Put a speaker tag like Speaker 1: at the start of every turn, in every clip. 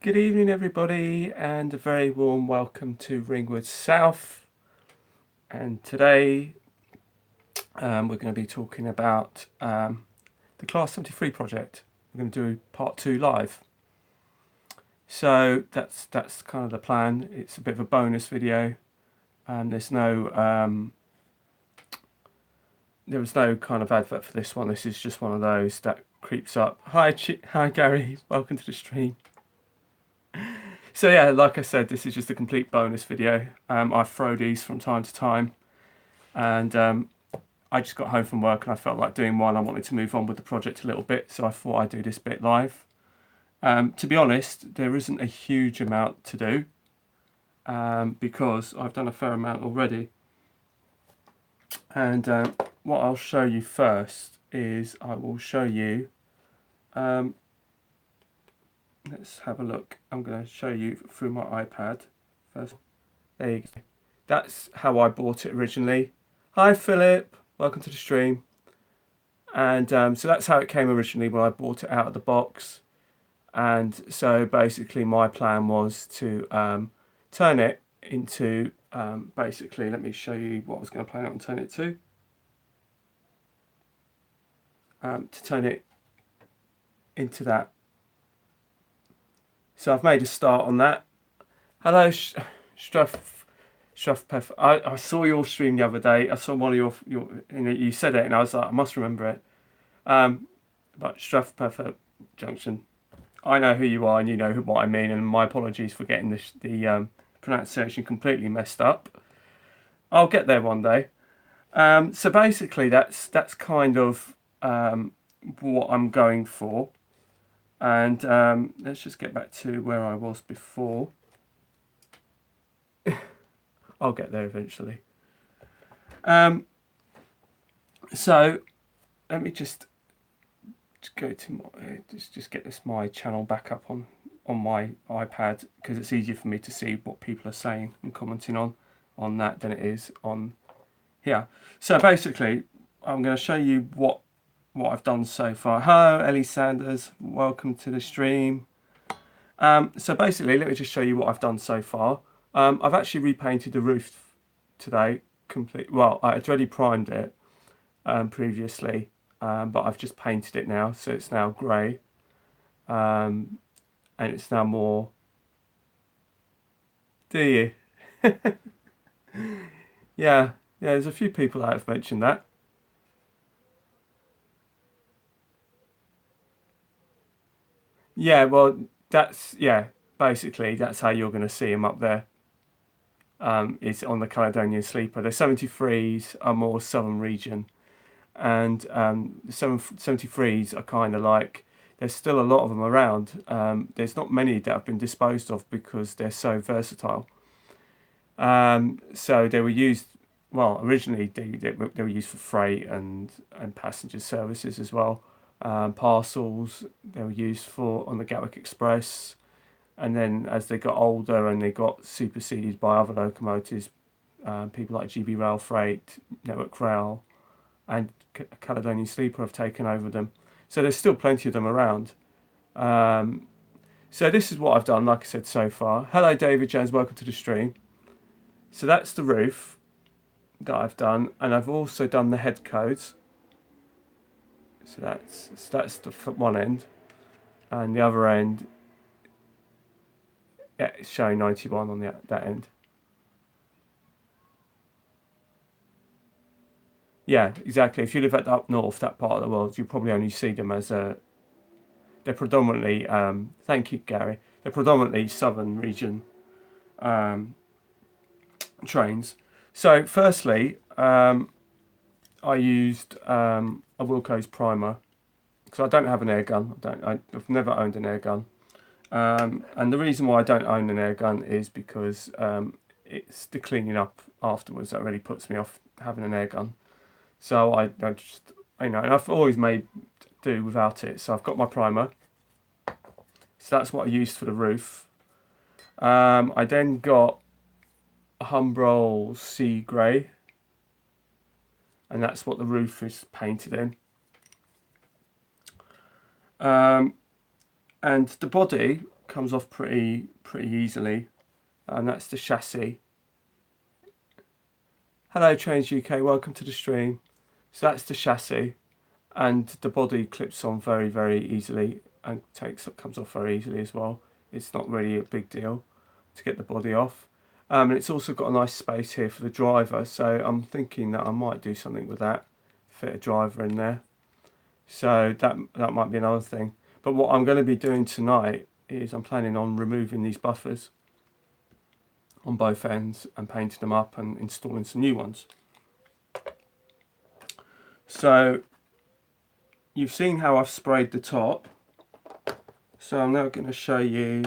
Speaker 1: Good evening, everybody, and a very warm welcome to Ringwood South. And today we're going to be talking about the Class 73 project. We're going to do part 2 live. So that's kind of the plan. It's a bit of a bonus video, and there was no kind of advert for this one. This is just one of those that creeps up. Hi, Gary. Welcome to the stream. So yeah, like I said, this is just a complete bonus video. I throw these from time to time, and I just got home from work and I felt like doing one. I wanted to move on with the project a little bit, so I thought I'd do this bit live. To be honest, there isn't a huge amount to do because I've done a fair amount already. And what I'll show you first is I will show you. Let's have a look. I'm going to show you through my iPad first. There you go. That's how I bought it originally. Hi, Philip. Welcome to the stream. And so that's how it came originally when I bought it out of the box. And so basically my plan was to turn it into, basically, let me show you what I was going to plan out and turn it to turn it into that. So I've made a start on that. Hello, Struff. I saw your stream the other day. I saw one of your you said it, and I was like, I must remember it. But Struff Junction. I know who you are, and you know what I mean. And my apologies for getting the pronunciation completely messed up. I'll get there one day. So basically, that's kind of what I'm going for. And let's just get back to where I was before. I'll get there eventually. So let me just go to my just get my channel back up on my iPad, because it's easier for me to see what people are saying and commenting on that than it is on here. So basically, I'm going to show you what I've done so far. Hello, Ellie Sanders. Welcome to the stream. So basically, let me just show you what I've done so far. I've actually repainted the roof today. Well, I had already primed it previously, but I've just painted it now, so it's now grey, and it's now more. Do you? Yeah. There's a few people that have mentioned that. Yeah, well, basically that's how you're going to see them up there. It's on the Caledonian Sleeper. The 73s are more southern region, and the 73s are kind of like, there's still a lot of them around. There's not many that have been disposed of because they're so versatile. So they were used, well, originally they were used for freight and passenger services as well. Parcels they were used for on the Gatwick Express, and then as they got older and they got superseded by other locomotives, people like GB Rail Freight, Network Rail, and Caledonian Sleeper have taken over them. So there's still plenty of them around. So this is what I've done, like I said, so far. Hello, David Jones. Welcome to the stream. So that's the roof that I've done, and I've also done the head codes. So that's the one end, and the other end, yeah, it's showing 91 on that end. Yeah, exactly. If you live up north, that part of the world, you probably only see them as they're predominantly. Thank you, Gary. They're predominantly southern region trains. So, firstly, I used a Wilco's primer because I don't have an air gun. I've never owned an air gun. And the reason why I don't own an air gun is because it's the cleaning up afterwards that really puts me off having an air gun. So I just, and I've always made do without it. So I've got my primer. So that's what I used for the roof. I then got a Humbrol Sea Grey, and that's what the roof is painted in. And the body, comes off pretty easily, and that's the chassis. Hello Trains UK, welcome to the stream. So that's the chassis, and the body clips on very easily and comes off very easily as well. It's not really a big deal to get the body off. And it's also got a nice space here for the driver, so I'm thinking that I might do something with that, fit a driver in there. So that might be another thing. But what I'm going to be doing tonight is I'm planning on removing these buffers on both ends and painting them up and installing some new ones. So you've seen how I've sprayed the top. So I'm now going to show you.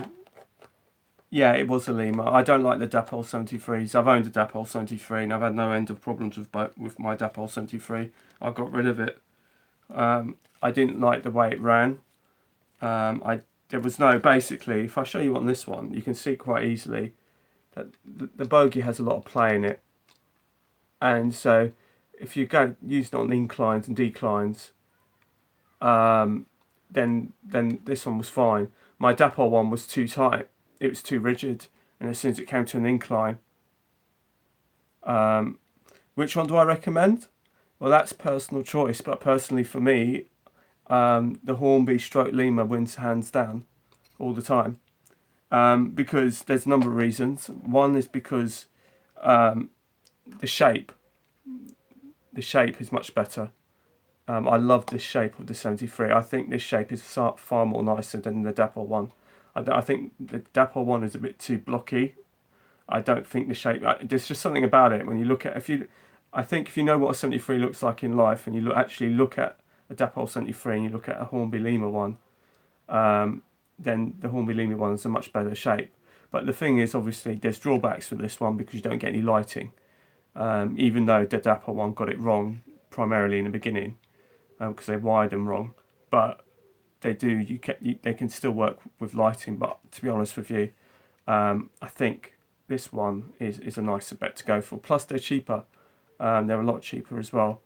Speaker 1: Yeah, it was a Lima. I don't like the Dapol 73s. I've owned a Dapol 73 and I've had no end of problems with my Dapol 73. I got rid of it. I didn't like the way it ran. There was no, basically, if I show you on this one, you can see quite easily that the bogie has a lot of play in it. And so if you go use it on inclines and declines, then this one was fine. My Dapol one was too tight. It was too rigid. And as soon as it came to an incline, which one do I recommend? Well, that's personal choice, but personally for me, the Hornby stroke Lima wins hands down all the time, because there's a number of reasons. One is because the shape is much better. I love this shape of the 73. I think this shape is far more nicer than the Dapol one. I think the Dapol one is a bit too blocky. I don't think the shape. There's just something about it when you look at I think if you know what a 73 looks like in life, and you actually look at a Dapol 73 and you look at a Hornby Lima one, then the Hornby Lima one is a much better shape. But the thing is, obviously, there's drawbacks for this one because you don't get any lighting. Even though the Dapol one got it wrong primarily in the beginning, because they wired them wrong, but they do. They can still work with lighting. But to be honest with you, I think this one is a nicer bet to go for. Plus, they're cheaper. They're a lot cheaper as well.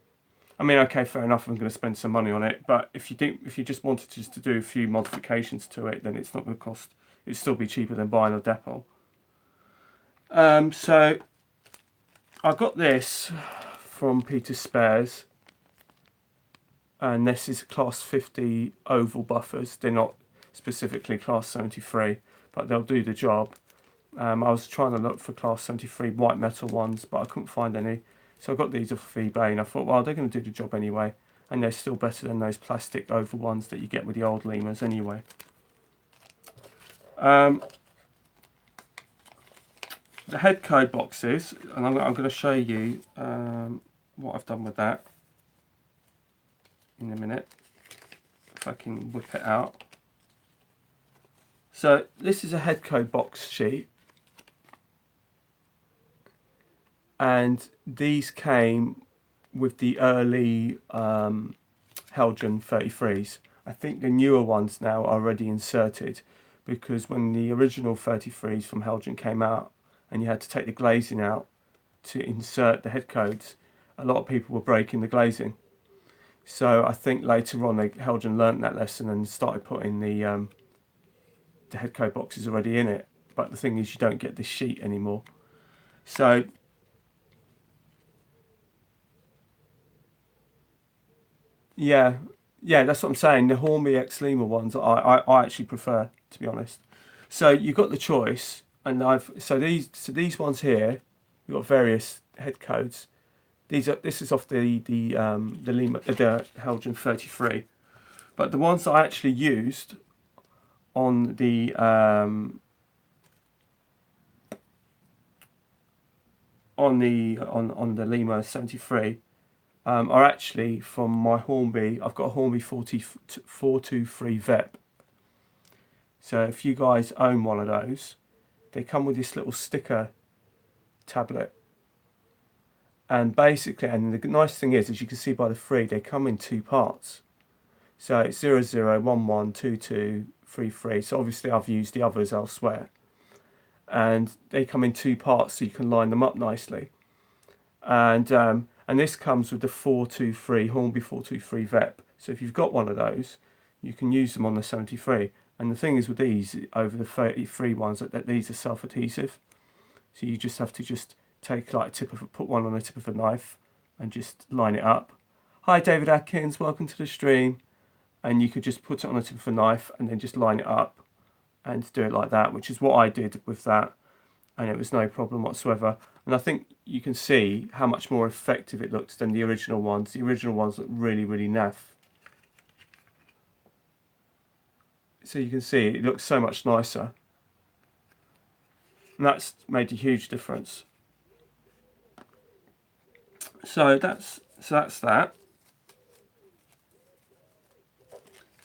Speaker 1: I mean, okay, fair enough. I'm going to spend some money on it, but if you just wanted to do a few modifications to it, then it's not going to cost. It'd still be cheaper than buying a Dapol. So I got this from Peter Spares, and this is class 50 oval buffers. They're not specifically class 73, but they'll do the job. I was trying to look for class 73 white metal ones, but I couldn't find any. So I got these off of eBay, and I thought, well, they're going to do the job anyway. And they're still better than those plastic oval ones that you get with the old Limas anyway. The head code boxes, and I'm going to show you what I've done with that in a minute, if I can whip it out. So this is a head code box sheet. And these came with the early Helgen 33s. I think the newer ones now are already inserted, because when the original 33s from Helgen came out and you had to take the glazing out to insert the head codes, a lot of people were breaking the glazing. So I think later on Helgen learnt that lesson and started putting the head code boxes already in it. But the thing is, you don't get this sheet anymore. So yeah, that's what I'm saying. The Hornby X Lima ones I actually prefer, to be honest. So you've got the choice, and these ones here, you've got various head codes. This is off the Lima, the Helgen 33, but the ones that I actually used on the on the Lima 73 are actually from my Hornby. I've got a Hornby 423 VEP. So if you guys own one of those, they come with this little sticker tablet. And basically, and the nice thing is, as you can see by the three, they come in two parts. So it's 00, 11, 22, 33. So obviously I've used the others elsewhere. And they come in two parts, so you can line them up nicely. And this comes with the 423 Hornby 423 VEP. So if you've got one of those, you can use them on the 73. And the thing is with these, over the 33 ones, that these are self-adhesive. So you just have to just take like put one on the tip of a knife and just line it up. Hi David Atkins, welcome to the stream. And you could just put it on the tip of a knife and then just line it up and do it like that, which is what I did with that. And it was no problem whatsoever. And I think you can see how much more effective it looks than the original ones. The original ones look really, really naff. So you can see it looks so much nicer. And that's made a huge difference. So that's that. So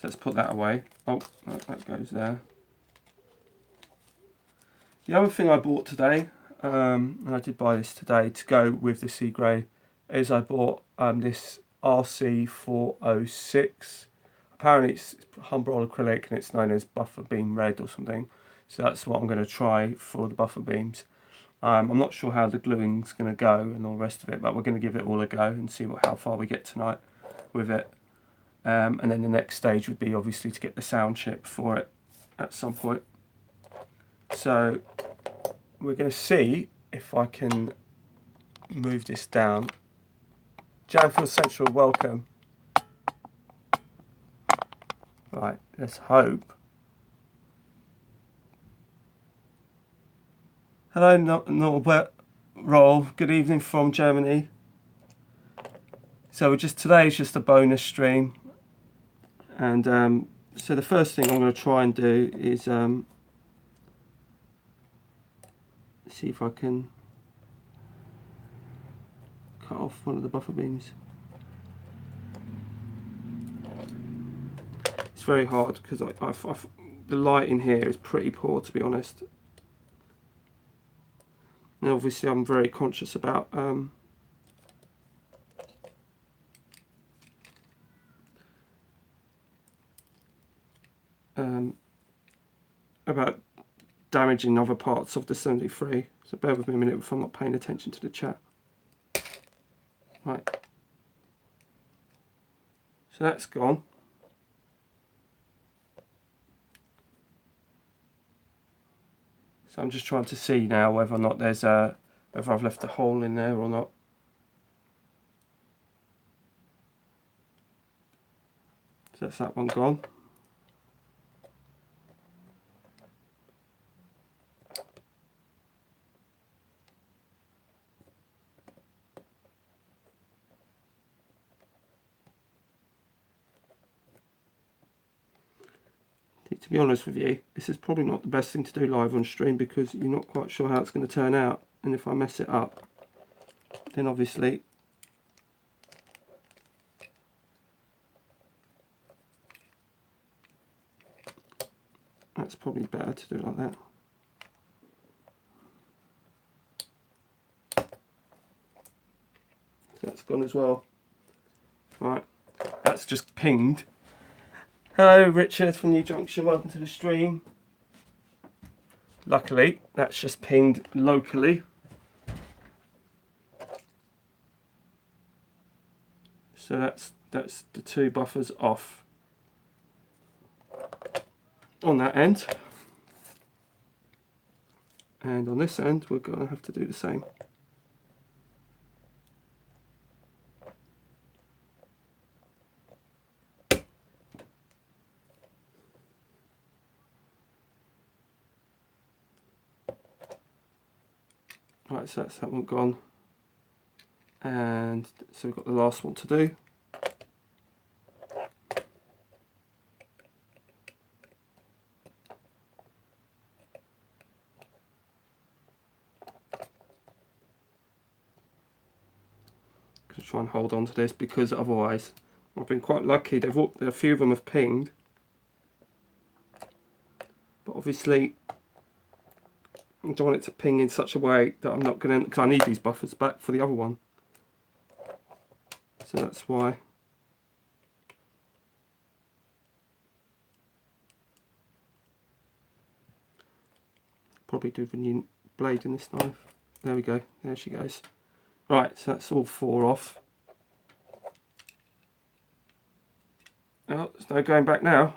Speaker 1: let's put that away. Oh, that goes there. The other thing I bought today, and I did buy this today to go with the sea grey, is I bought this RC406. Apparently it's Humbrol acrylic and it's known as buffer beam red or something. So that's what I'm going to try for the buffer beams. I'm not sure how the gluing's going to go and all the rest of it, but we're going to give it all a go and see how far we get tonight with it. And then the next stage would be obviously to get the sound chip for it at some point. So we're going to see if I can move this down. Janfield Central, welcome. Right, let's hope. Hello, Norbert Roll. Good evening from Germany. So today is just a bonus stream, and so the first thing I'm going to try and do is see if I can cut off one of the buffer beams. It's very hard because the light in here is pretty poor, to be honest. And obviously I'm very conscious about damaging other parts of the 73. So bear with me a minute if I'm not paying attention to the chat. Right. So that's gone. So I'm just trying to see now whether or not whether I've left a hole in there or not. So that's that one gone. To be honest with you, this is probably not the best thing to do live on stream because you're not quite sure how it's going to turn out, and if I mess it up, then obviously that's probably better to do it like that. So that's gone as well. Right, that's just pinged. Hello Richard from New Junction, welcome to the stream. Luckily, that's just pinged locally. So that's the two buffers off on that end. And on this end, we're going to have to do the same. Right, so that's that one gone. And so we've got the last one to do. Just try and hold on to this because otherwise, I've been quite lucky. A few of them have pinged, but obviously I don't want it to ping in such a way that I'm not going to, because I need these buffers back for the other one. So that's why. Probably do the new blade in this knife. There we go. There she goes. Right, so that's all four off. Oh, there's no going back now.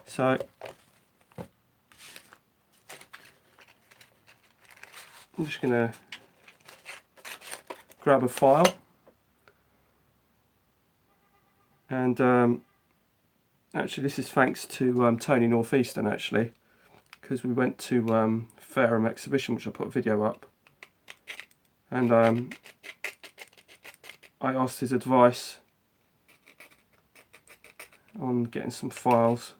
Speaker 1: So I'm just going to grab a file, and actually this is thanks to Tony Northeastern, actually, because we went to Fareham exhibition, which I put a video up, and I asked his advice on getting some files,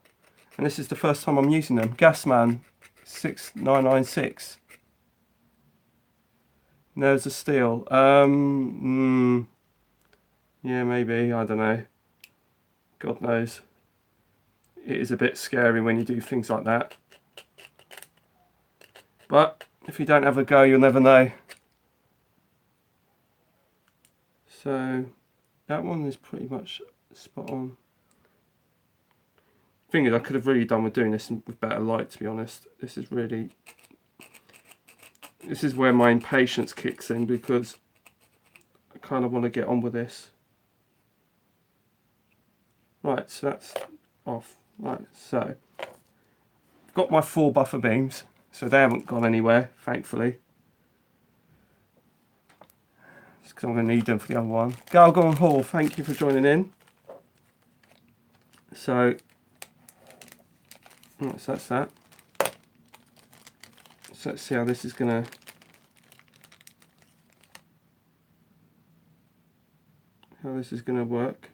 Speaker 1: and this is the first time I'm using them. Gasman 6996. There's a steel. Yeah, maybe, I don't know. God knows. It is a bit scary when you do things like that. But if you don't have a go, you'll never know. So that one is pretty much spot on. Thing is, I could have really done with doing this with better light, to be honest. This is where my impatience kicks in, because I kind of want to get on with this. Right, so that's off. Right, so I've got my 4 buffer beams, so they haven't gone anywhere, thankfully. Just because I'm going to need them for the other one. Galgon Hall, thank you for joining in. So that's that. So let's see how this is going to work.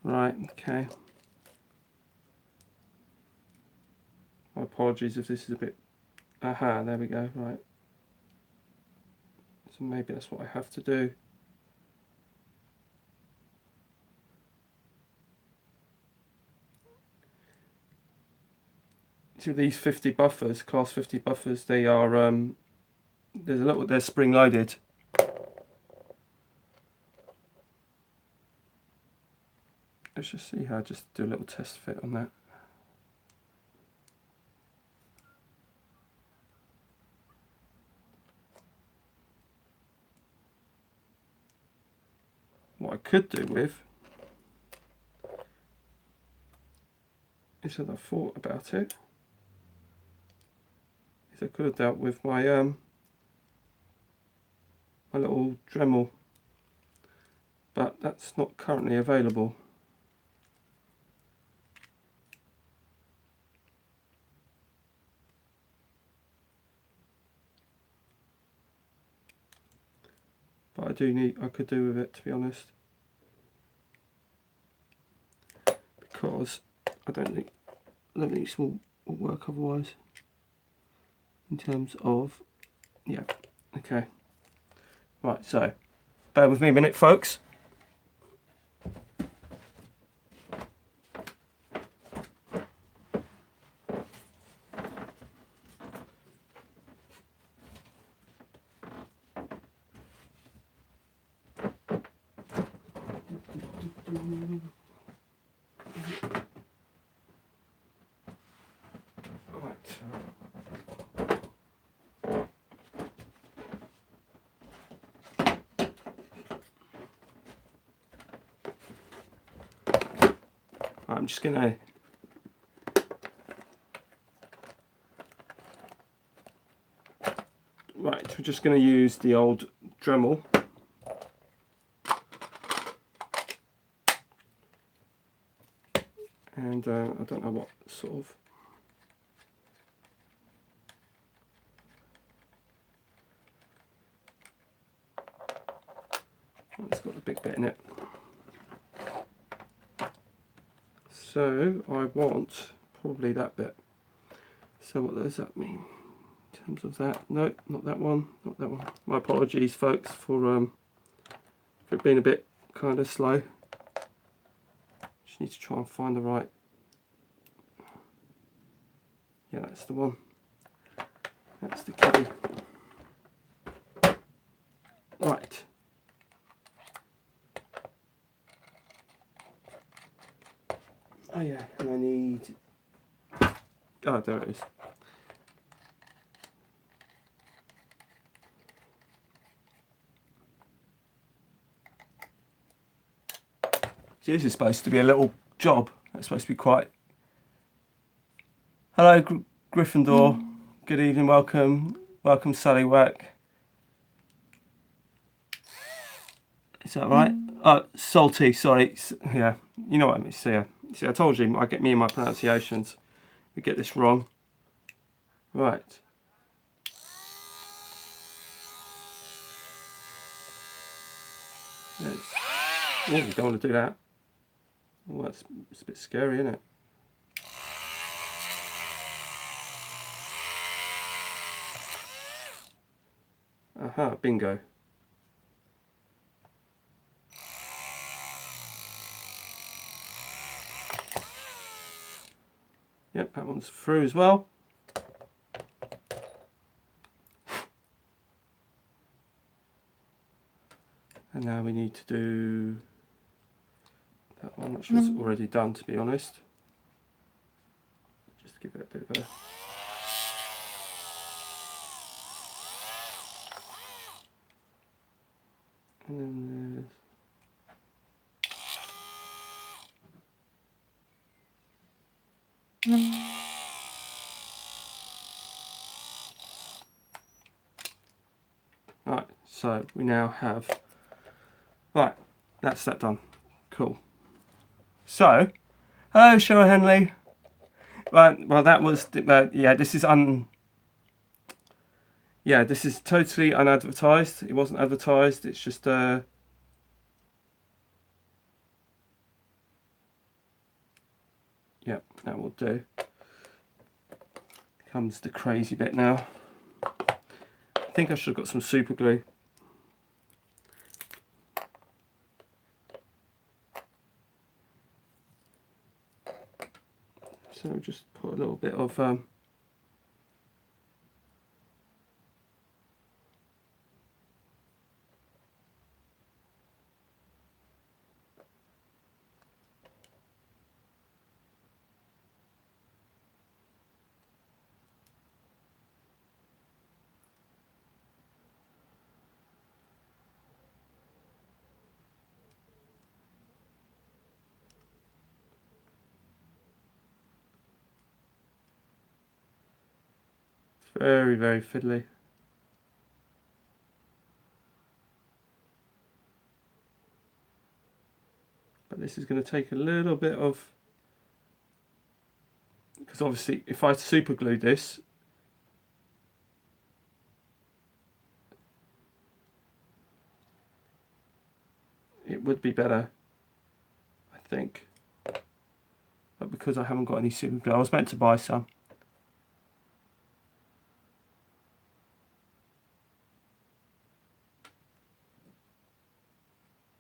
Speaker 1: Right, okay. My apologies if this is a bit... Aha, there we go, right. So maybe that's what I have to do. So these 50 buffers, class 50 buffers, they are, they're spring loaded. Let's just see how, just do a little test fit on that. What I could do with is that I thought about it. Is I could have dealt with my my little Dremel, but that's not currently available. But I could do with it, to be honest, because I don't think this will work otherwise. In terms of, yeah, okay. Right, so bear with me a minute, folks. I'm just gonna we're just gonna use the old Dremel. And I don't know what sort of it's got a big bit in it. So I want probably that bit. So what does that mean in terms of that? No, not that one, not that one. My apologies, folks, for it being a bit kind of slow. Just need to try and find the right. Yeah, that's the one. That's the key. Right. Oh yeah, and I need. Oh, there it is. This is supposed to be a little job. It's supposed to be quite... Hello, Gryffindor. Good evening, welcome. Welcome, Sally Wack. Is that right? Oh, salty, sorry. Yeah, you know what I mean. See, I told you, I get me and my pronunciations. We get this wrong. Right. Oh, you don't want to do that. Oh, it's a bit scary, isn't it? Aha, bingo. Yep, that one's through as well. And now we need to do that one, which was already done, to be honest. Just give it a bit of a... And then there's... Right, so we now have... Right, that's that done. Cool. So, hello, Cheryl Henley. Right, well that was... yeah, this is Yeah, this is totally unadvertised. It wasn't advertised, it's just... Yeah, that will do. Comes the crazy bit now. I think I should have got some super glue. So just put a little bit of very, very fiddly. But this is going to take a little bit of... Because obviously if I super glue this, it would be better, I think. But because I haven't got any super glue, I was meant to buy some.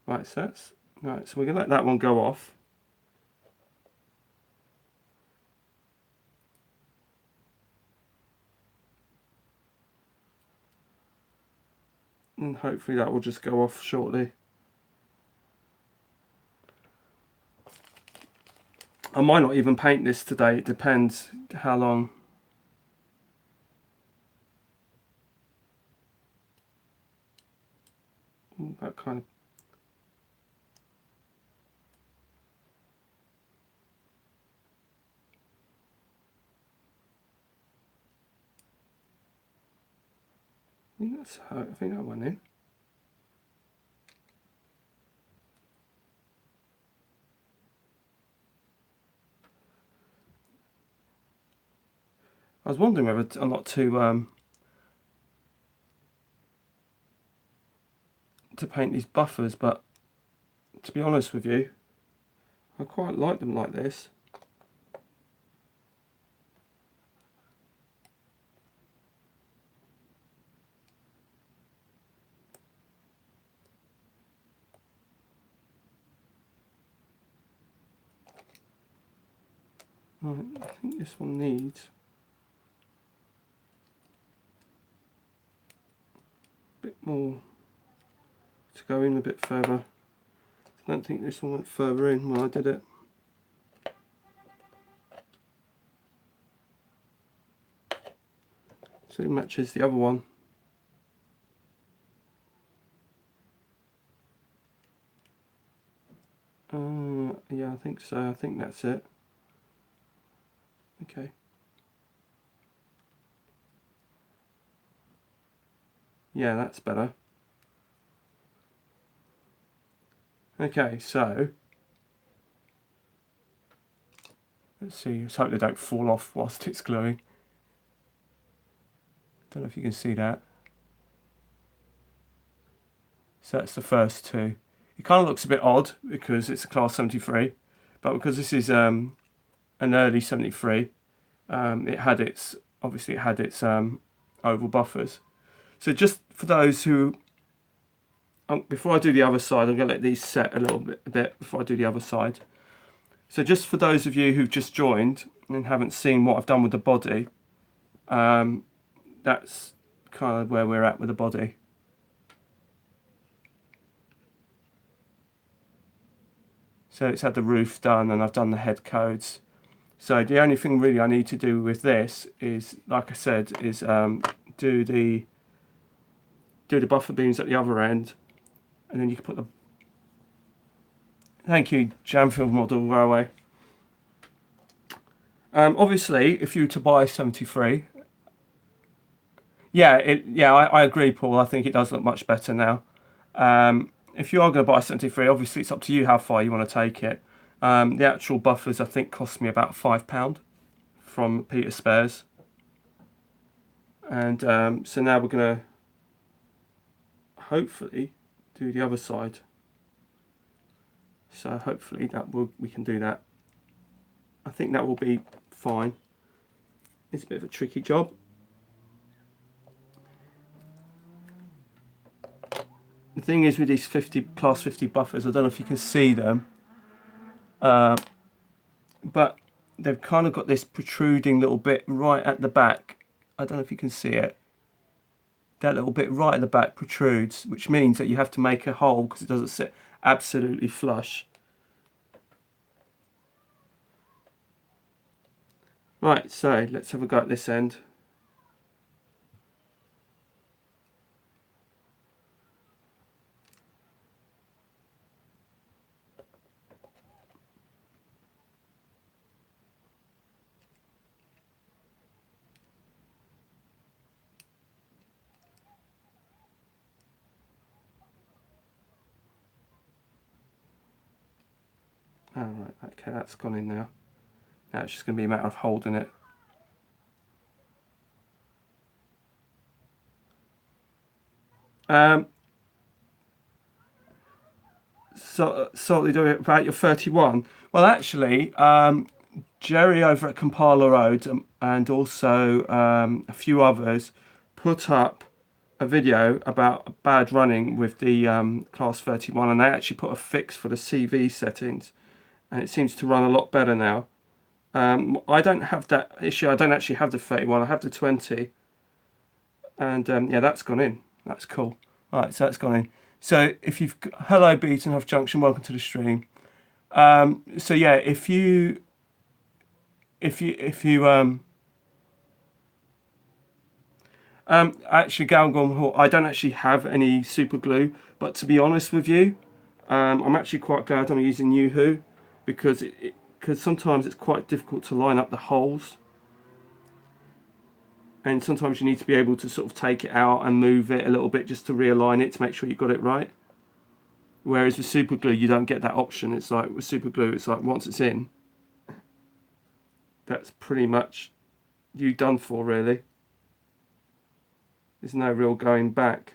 Speaker 1: Right, so that's... Right, so we're going to let that one go off. And hopefully that will just go off shortly. I might not even paint this today, it depends how long. That kind of... I think that went in. I was wondering whether or not to paint these buffers, but to be honest with you, I quite like them like this. Right, I think this one needs a bit more to go in a bit further. I don't think this one went further in when I did it. So it matches the other one. Yeah, I think so. I think that's it. Okay. Yeah, that's better. Okay, so let's see. Let's hope they don't fall off whilst it's gluing. Don't know if you can see that. So that's the first two. It kind of looks a bit odd because it's a class 73, but because this is an early 73, it had its oval buffers. So just for those who, before I do the other side, I'm going to let these set a bit before I do the other side. So just for those of you who've just joined and haven't seen what I've done with the body, that's kind of where we're at with the body. So it's had the roof done and I've done the head codes. So the only thing really I need to do with this is, like I said, is do the buffer beams at the other end, and then you can put the. Thank you, Jamfield Model Railway. Obviously, if you were to buy 73, I agree, Paul. I think it does look much better now. If you are going to buy 73, obviously it's up to you how far you want to take it. The actual buffers, I think, cost me about £5 from Peter Spares. And so now we're going to hopefully do the other side. So hopefully we can do that. I think that will be fine. It's a bit of a tricky job. The thing is with these class 50 buffers, I don't know if you can see them, but they've kind of got this protruding little bit right at the back. I don't know if you can see it. That little bit right at the back protrudes, which means that you have to make a hole because it doesn't sit absolutely flush. Right, so let's have a go at this end. Oh, right, okay, that's gone in now. Now it's just going to be a matter of holding it. So do it about your 31. Well, actually, Jerry over at Kampala Road and also a few others put up a video about bad running with the class 31, and they actually put a fix for the CV settings, and it seems to run a lot better now. I don't have that issue. I don't actually have the 31. I have the 20, and yeah, that's gone in. That's cool. All right, so that's gone in. So if you've hello Beatonhoff Junction, welcome to the stream. So yeah, if you actually Galgom Hall, I don't actually have any super glue, but to be honest with you, I'm actually quite glad I'm using Yoo-Hoo because because sometimes it's quite difficult to line up the holes, and sometimes you need to be able to sort of take it out and move it a little bit just to realign it to make sure you got it right. Whereas with super glue, you don't get that option. It's like with super glue, it's like once it's in, that's pretty much you done for, really. There's no real going back.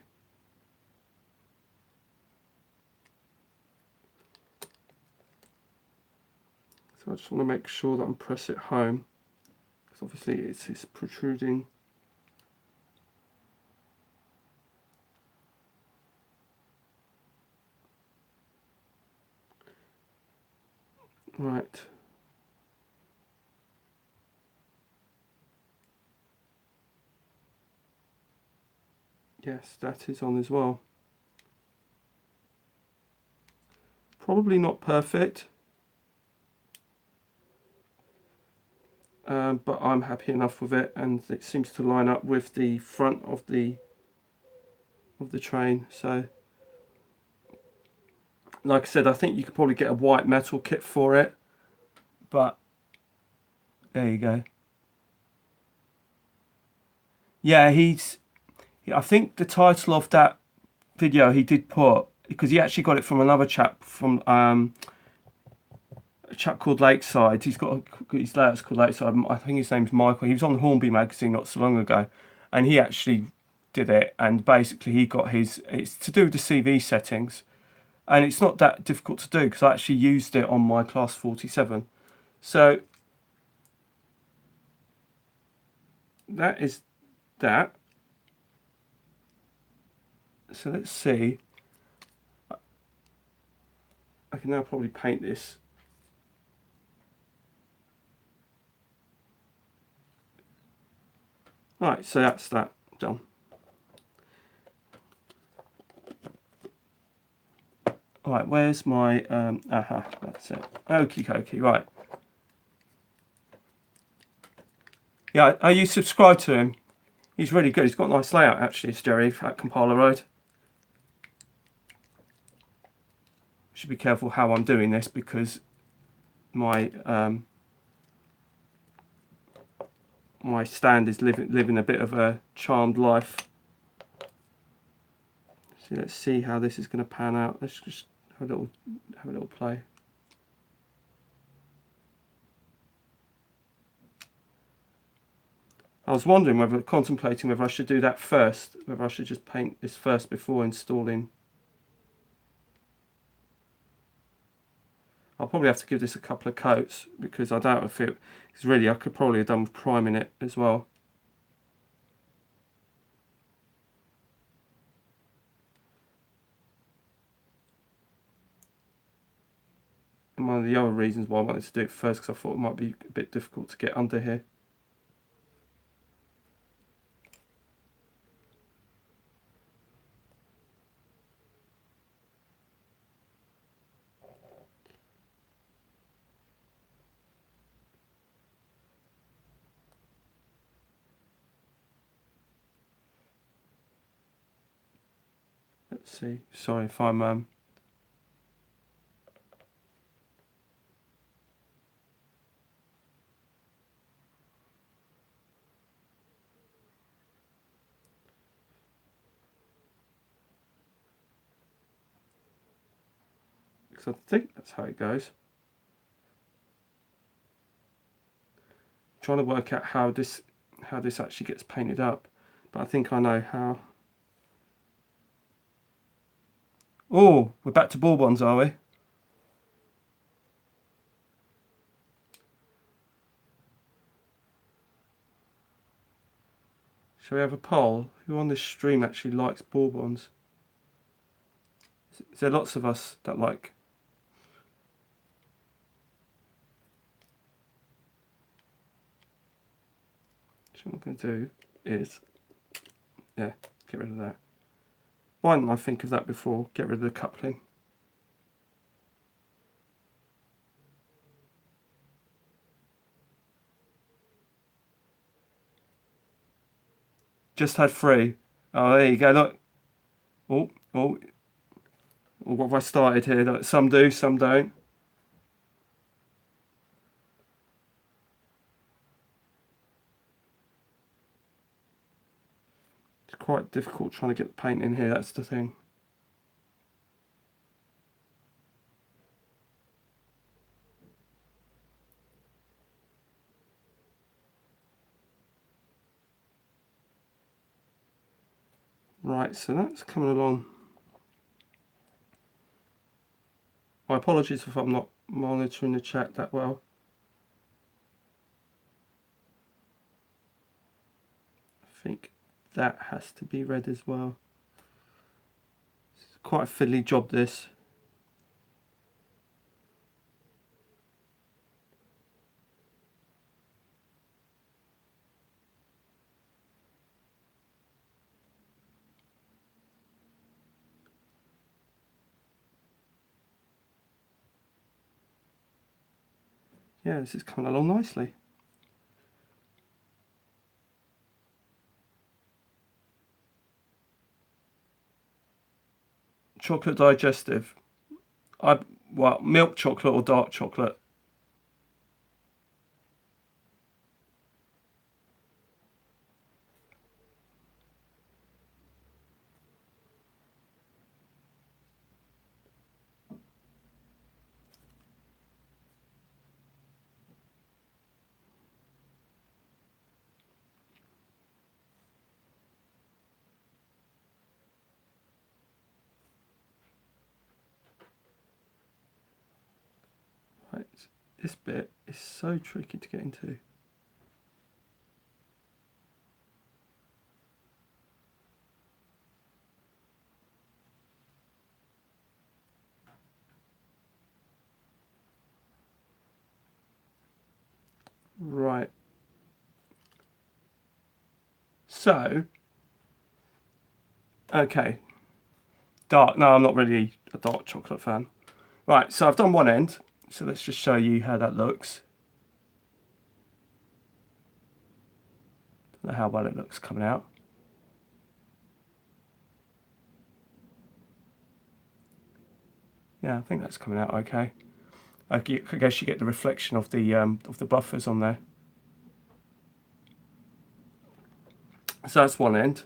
Speaker 1: So I just want to make sure that I'm press it home, because obviously it's protruding. Right. Yes, that is on as well. Probably not perfect, but I'm happy enough with it, and it seems to line up with the front of the train. So Like I said, I think you could probably get a white metal kit for it, but there you go. Yeah, I think the title of that video he did put, because he actually got it from another chap, from a chap called Lakeside. He's got his layouts called Lakeside. I think his name's Michael. He was on Hornby magazine not so long ago, and he actually did it. And basically, he got it's to do with the CV settings, and it's not that difficult to do because I actually used it on my Class 47. So that is that. So let's see. I can now probably paint this. Right, so that's that done. Right, where's my that's it. Okie dokie, right. Yeah, are you subscribed to him? He's really good. He's got a nice layout actually, it's Jerry at Compiler Road. Should be careful how I'm doing this because my my stand is living a bit of a charmed life. So let's see how this is going to pan out. Let's just have a little play. I was contemplating whether I should do that first, whether I should just paint this first before installing. I'll probably have to give this a couple of coats because I doubt if it, because really I could probably have done with priming it as well. And one of the other reasons why I wanted to do it first because I thought it might be a bit difficult to get under here. Let's see. Sorry if I'm because I think that's how it goes. I'm trying to work out how this actually gets painted up, but I think I know how. Oh, we're back to bourbons, are we? Shall we have a poll? Who on this stream actually likes bourbons? Is there lots of us that like? So what I'm going to do is, yeah, get rid of that. Why didn't I think of that before? Get rid of the coupling. Just had 3. Oh, there you go. Look. Oh, what have I started here? Look, some do, some don't. It's quite difficult trying to get the paint in here. That's the thing. Right, so that's coming along. My apologies if I'm not monitoring the chat that well. I think that has to be red as well. It's quite a fiddly job, this. Yeah, this is coming along nicely. Chocolate digestive. Well, milk chocolate or dark chocolate. Right, this bit is so tricky to get into. Right. So, okay. Dark. No, I'm not really a dark chocolate fan. Right, so I've done one end. So let's just show you how that looks. Don't know how well it looks coming out. Yeah, I think that's coming out okay. I guess you get the reflection of the buffers on there. So that's one end.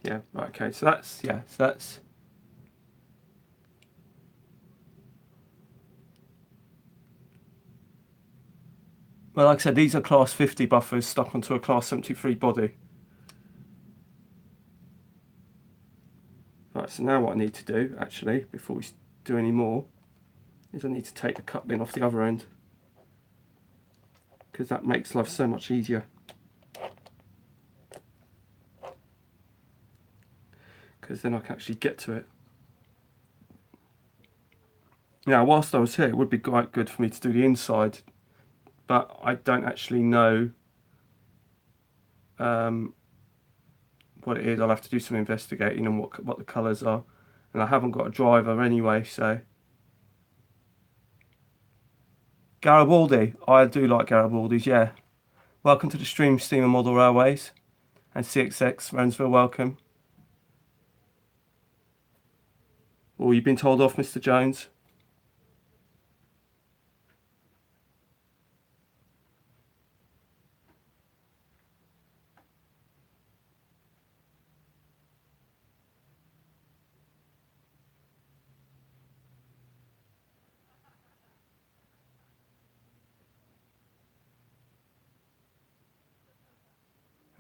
Speaker 1: Yeah, right, okay. So that's well, like I said, these are class 50 buffers stuck onto a class 73 body. Right, so now what I need to do, actually, before we do any more, is I need to take the cut bin off the other end, because that makes life so much easier. Because then I can actually get to it. Now, whilst I was here, it would be quite good for me to do the inside, but I don't actually know what it is. I'll have to do some investigating on what the colours are, and I haven't got a driver anyway, so. Garibaldi, I do like Garibaldi's, yeah. Welcome to the stream, Steamer Model Railways, and CXX, Rensville, welcome. Oh, you've been told off, Mr. Jones?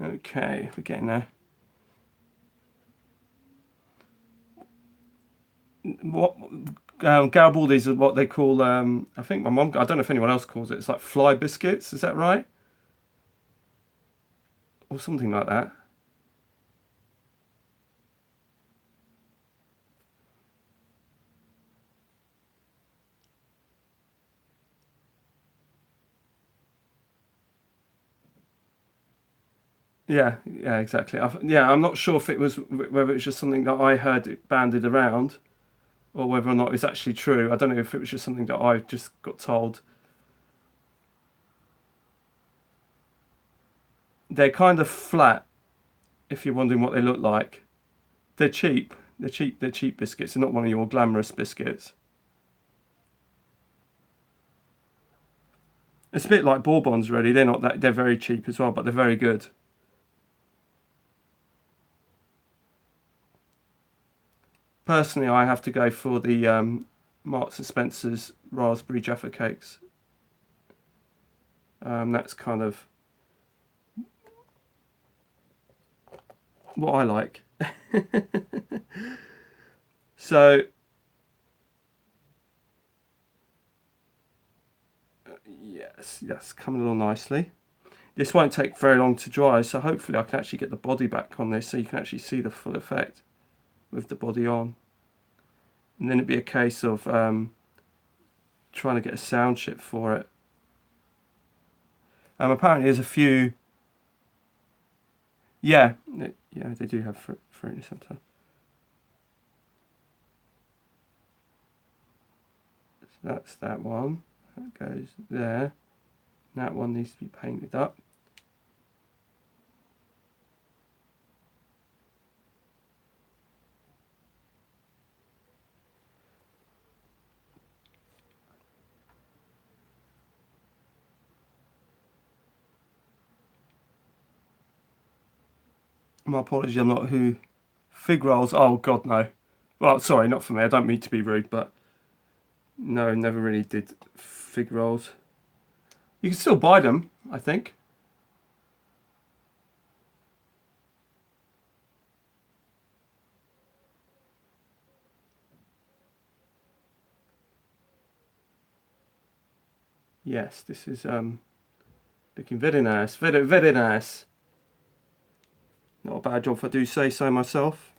Speaker 1: Okay, we're getting there. What Garibaldi's are what they call, I think my mum, I don't know if anyone else calls it, it's like fly biscuits, is that right? Or something like that. Yeah, yeah, exactly. Yeah, I'm not sure if it was whether it was just something that I heard it banded around, or whether or not it's actually true. I don't know if it was just something that I just got told. They're kind of flat, if you're wondering what they look like. They're cheap. They're cheap. They're cheap biscuits. They're not one of your glamorous biscuits. It's a bit like Bourbons, really. They're not that. They're very cheap as well, but they're very good. Personally, I have to go for the Marks and Spencer's raspberry Jaffa cakes. That's kind of what I like. So yes, coming along nicely. This won't take very long to dry, so hopefully I can actually get the body back on this so you can actually see the full effect with the body on. And then it'd be a case of trying to get a sound chip for it. Apparently there's a few. Yeah, they do have fruit in the centre. that's that one. That goes there. That one needs to be painted up. My apologies, I'm not who. Fig rolls, oh god no. Well, sorry, not for me, I don't mean to be rude, but no, never really did fig rolls. You can still buy them, I think. Yes, this is looking very nice, very, very nice. Not a bad job if I do say so myself.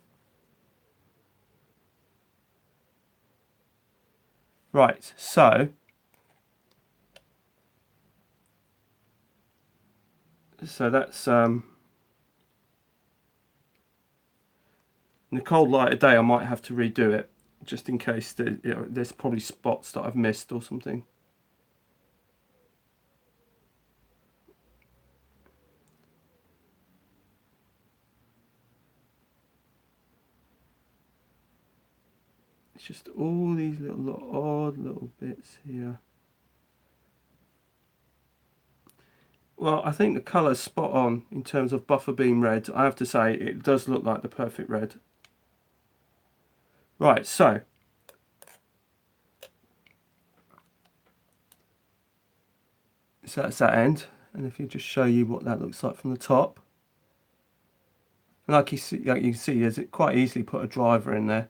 Speaker 1: Right, so that's in the cold light of day I might have to redo it just in case there's probably spots that I've missed or something. It's just all these little odd little bits here. Well, I think the colour's spot on in terms of buffer beam red. I have to say, it does look like the perfect red. Right, so that's that end. And if you just show you what that looks like from the top. And like you can see, there's quite easily put a driver in there.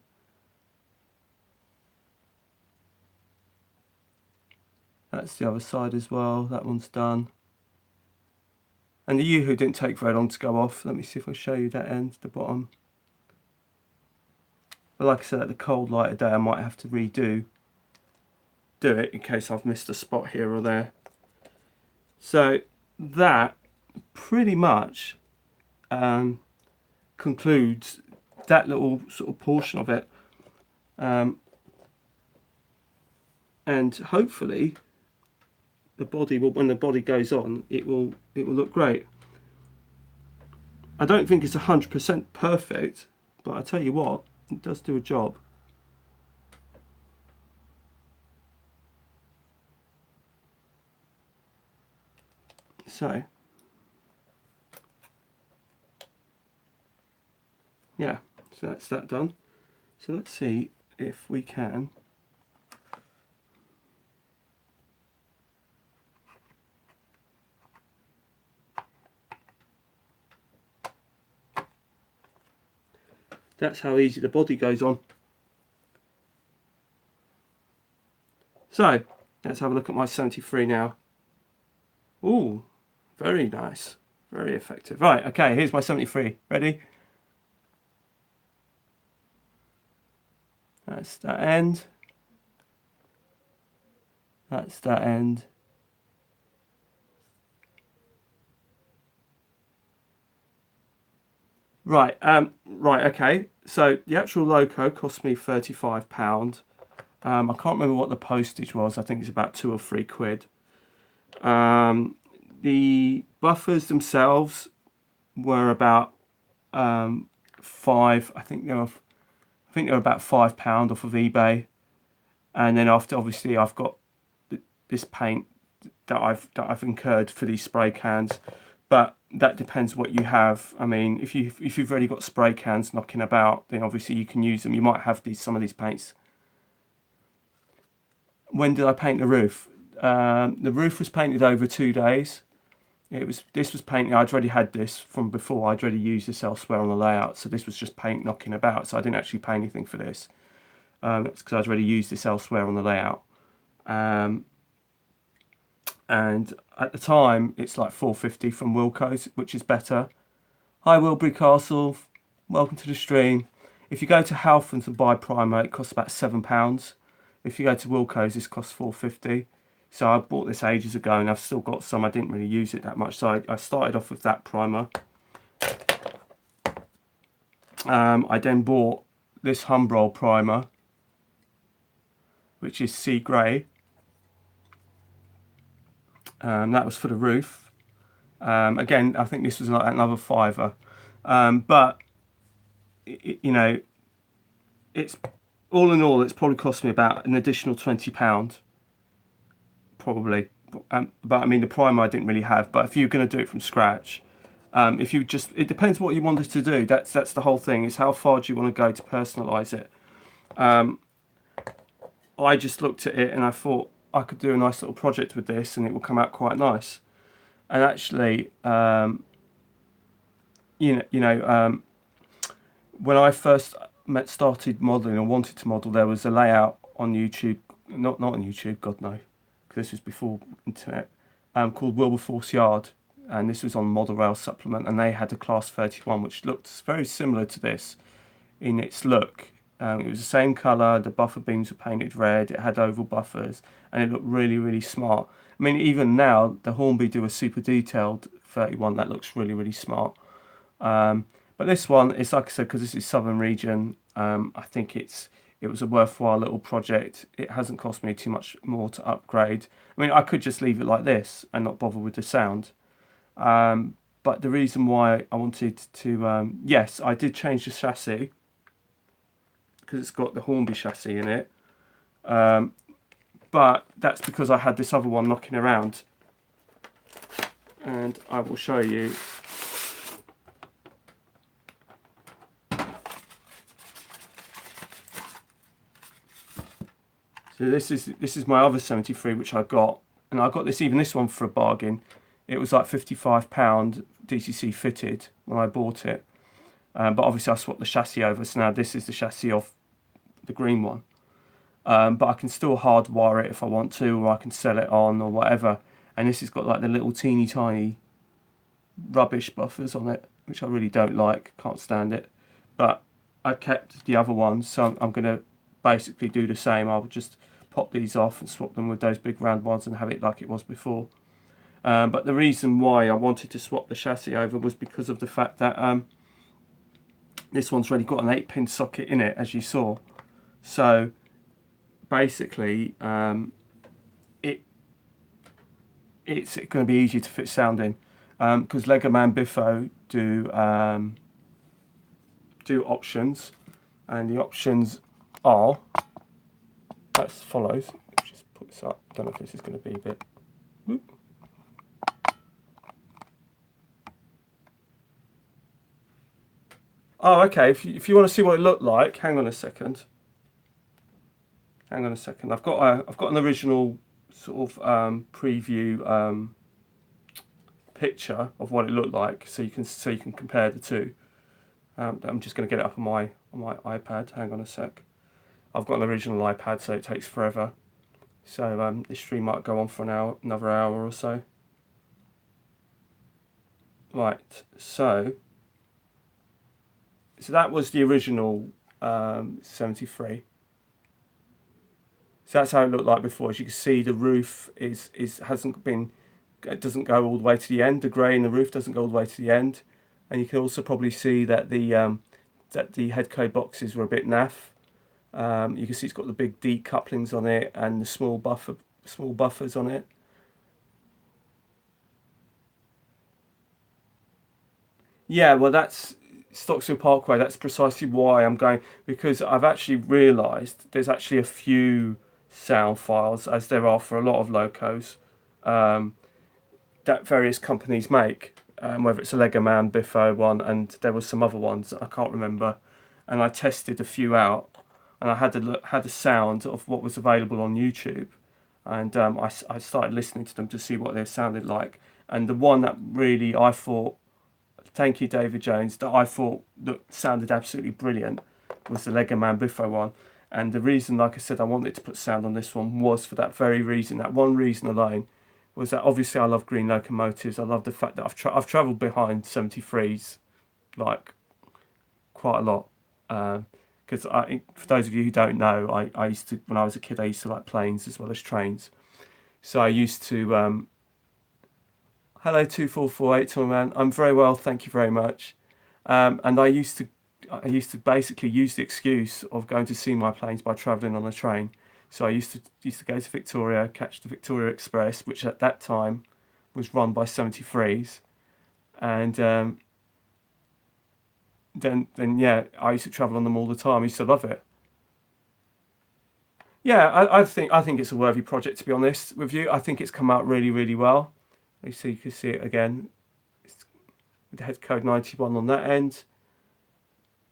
Speaker 1: That's the other side as well. That one's done. And the Yoo-hoo didn't take very long to go off. Let me see if I show you that end, the bottom. But like I said, at the cold light of day, I might have to do it in case I've missed a spot here or there. So that pretty much concludes that little sort of portion of it. And hopefully the body will, when the body goes on, it will look great. I don't think it's 100% perfect, but I tell you what, it does do a job. So yeah, so that's that done. So let's see if we can that's how easy the body goes on. So let's have a look at my 73 now. Ooh, very nice, very effective. Right, okay, here's my 73. Ready? That's that end. That's that end. Right, right, okay. So the actual loco cost me £35. I can't remember what the postage was. I think it's about £2 or £3. The buffers themselves were about five. I think they were about £5 off of eBay. And then after, obviously, I've got this paint that I've incurred for these spray cans, but that depends what you have. I mean, if you've already got spray cans knocking about, then obviously you can use them. You might have some of these paints. When did I paint the roof? The roof was painted over 2 days. This was painting. I'd already had this from before. I'd already used this elsewhere on the layout, so this was just paint knocking about. So I didn't actually pay anything for this. It's because I'd already used this elsewhere on the layout. And at the time, it's like £4.50 from Wilko's, which is better. Hi Wilbury Castle, welcome to the stream. If you go to Halford's and buy primer, it costs about £7. If you go to Wilko's, this costs £4.50. So I bought this ages ago, and I've still got some. I didn't really use it that much, so I started off with that primer. I then bought this Humbrol primer, which is sea grey. That was for the roof. Again, I think this was like another £5. But you know, it's all in all, it's probably cost me about an additional £20, probably. But I mean, the primer I didn't really have. But if you're going to do it from scratch, if you just, it depends what you wanted to do. That's the whole thing. Is how far do you want to go to personalise it? I just looked at it and I thought I could do a nice little project with this, and it will come out quite nice. And actually, when I first started modelling or wanted to model, there was a layout on YouTube, not on YouTube, God no, because this was before internet, called Wilberforce Yard, and this was on Model Rail Supplement, and they had a Class 31 which looked very similar to this in its look. It was the same colour, the buffer beams were painted red, it had oval buffers, and it looked really, really smart. I mean, even now, the Hornby do a super detailed 31 that looks really, really smart. But this one, it's like I said, because this is Southern Region, I think it was a worthwhile little project. It hasn't cost me too much more to upgrade. I mean, I could just leave it like this and not bother with the sound. But the reason why I wanted to, yes, I did change the chassis, because it's got the Hornby chassis in it. But that's because I had this other one knocking around. And I will show you. So this is my other 73 which I got, and I got this one for a bargain. It was like £55 DCC fitted when I bought it, but obviously I swapped the chassis over, so now this is the chassis of the green one. But I can still hardwire it if I want to, or I can sell it on or whatever. And this has got like the little teeny tiny rubbish buffers on it, which I really don't like, can't stand it. But I kept the other ones, so I'm going to basically do the same. I'll just pop these off and swap them with those big round ones and have it like it was before. But the reason why I wanted to swap the chassis over was because of the fact that this one's already got an 8-pin socket in it, as you saw. So basically, it's going to be easier to fit sound in, because Lego Man Biffo do options, and the options are as follows. Let's just put this up. I don't know if this is going to be a bit. Whoop. Oh, okay. If you want to see what it looked like, hang on a second. Hang on a second. I've got an original sort of preview picture of what it looked like, so you can compare the two. I'm just going to get it up on my iPad. Hang on a sec. I've got an original iPad, so it takes forever. So this stream might go on for another hour or so. Right. So that was the original 73. So that's how it looked like before. As you can see, the roof it doesn't go all the way to the end. The grey in the roof doesn't go all the way to the end, and you can also probably see that the headco boxes were a bit naff. You can see it's got the big D couplings on it and the small buffers on it. Yeah, well, that's Stocksville Parkway. That's precisely why I'm going, because I've actually realised there's actually a few sound files, as there are for a lot of locos, that various companies make, whether it's a Lego Man Biffo one, and there were some other ones that I can't remember, and I tested a few out, and I had a sound of what was available on YouTube, and I started listening to them to see what they sounded like, and the one that really I thought, thank you David Jones, that I thought that sounded absolutely brilliant was the Lego Man Biffo one. And the reason, like I said, I wanted to put sound on this one was for that very reason, that one reason alone, was that obviously I love green locomotives. I love the fact that I've travelled behind 73s like quite a lot, because for those of you who don't know, I used to, when I was a kid, I used to like planes as well as trains. So I used to hello 2448 man, I'm very well, thank you very much. And I used to basically use the excuse of going to see my planes by travelling on a train. So I used to go to Victoria, catch the Victoria Express, which at that time was run by 73s, and then yeah, I used to travel on them all the time. I used to love it. Yeah, I think it's a worthy project, to be honest with you. I think it's come out really, really well. You can see it again. It's with the head code 91 on that end.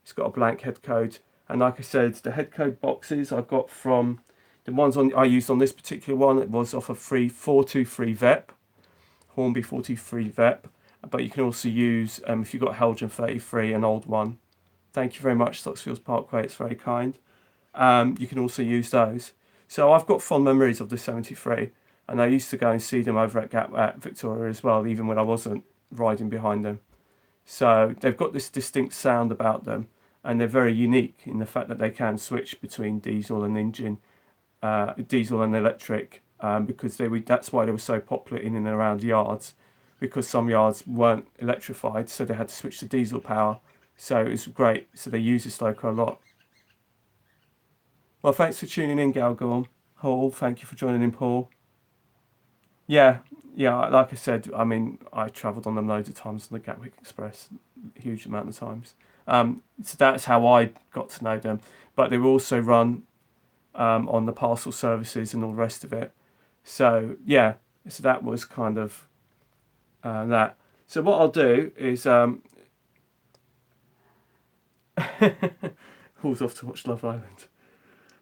Speaker 1: It's got a blank head code, and like I said, the head code boxes I got from the ones I used on this particular one. It was off a 423 VEP, Hornby 423 VEP. But you can also use if you've got Helgen 33, an old one. Thank you very much, Stocksfields Parkway. It's very kind. You can also use those. So I've got fond memories of the 73, and I used to go and see them over at Victoria as well, even when I wasn't riding behind them. So they've got this distinct sound about them, and they're very unique in the fact that they can switch between diesel and engine, diesel and electric, because that's why they were so popular in and around yards, because some yards weren't electrified, so they had to switch to diesel power. So it was great. So they use this loco a lot. Well, thanks for tuning in, Galgorm Hall. Thank you for joining in, Paul. Yeah, yeah. Like I said, I mean, I travelled on them loads of times on the Gatwick Express, a huge amount of times. So that's how I got to know them. But they were also run on the parcel services and all the rest of it. So yeah, so that was kind of that. So what I'll do is Paul's off to watch Love Island.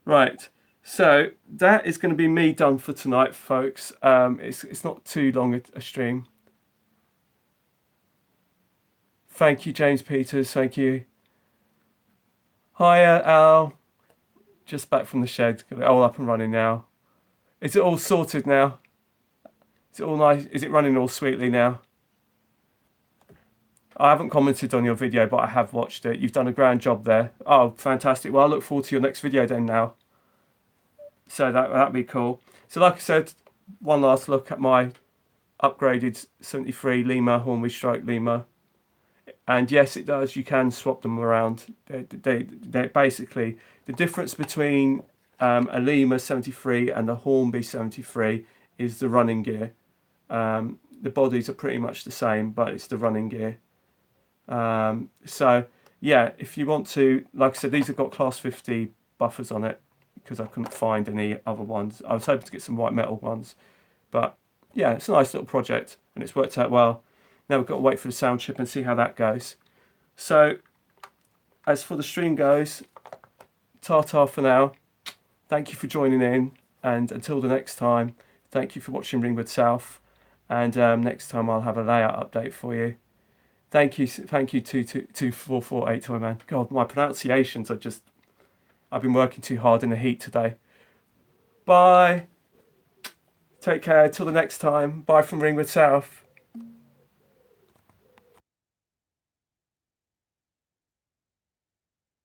Speaker 1: Right, so that is going to be me done for tonight, folks. It's not too long a stream. Thank you, James Peters. Thank you. Hiya, Al. Just back from the shed. Got it all up and running now. Is it all sorted now? Is it all nice? Is it running all sweetly now? I haven't commented on your video, but I have watched it. You've done a grand job there. Oh, fantastic. Well, I look forward to your next video then now. So that'd be cool. So like I said, one last look at my upgraded 73 Lima, Hornby Strike Lima. And yes, it does. You can swap them around. They're basically the difference between a Lima 73 and a Hornby 73 is the running gear. The bodies are pretty much the same, but it's the running gear. So yeah, if you want to, like I said, these have got class 50 buffers on it because I couldn't find any other ones. I was hoping to get some white metal ones, but yeah, it's a nice little project and it's worked out well. Now we've got to wait for the sound chip and see how that goes. So as for the stream goes, ta-ta for now. Thank you for joining in, and until the next time, thank you for watching Ringwood South, and next time I'll have a layout update for you. Thank you 22448 Toy Man. God, my pronunciations are just, I've been working too hard in the heat today. Bye. Take care till the next time. Bye from Ringwood South.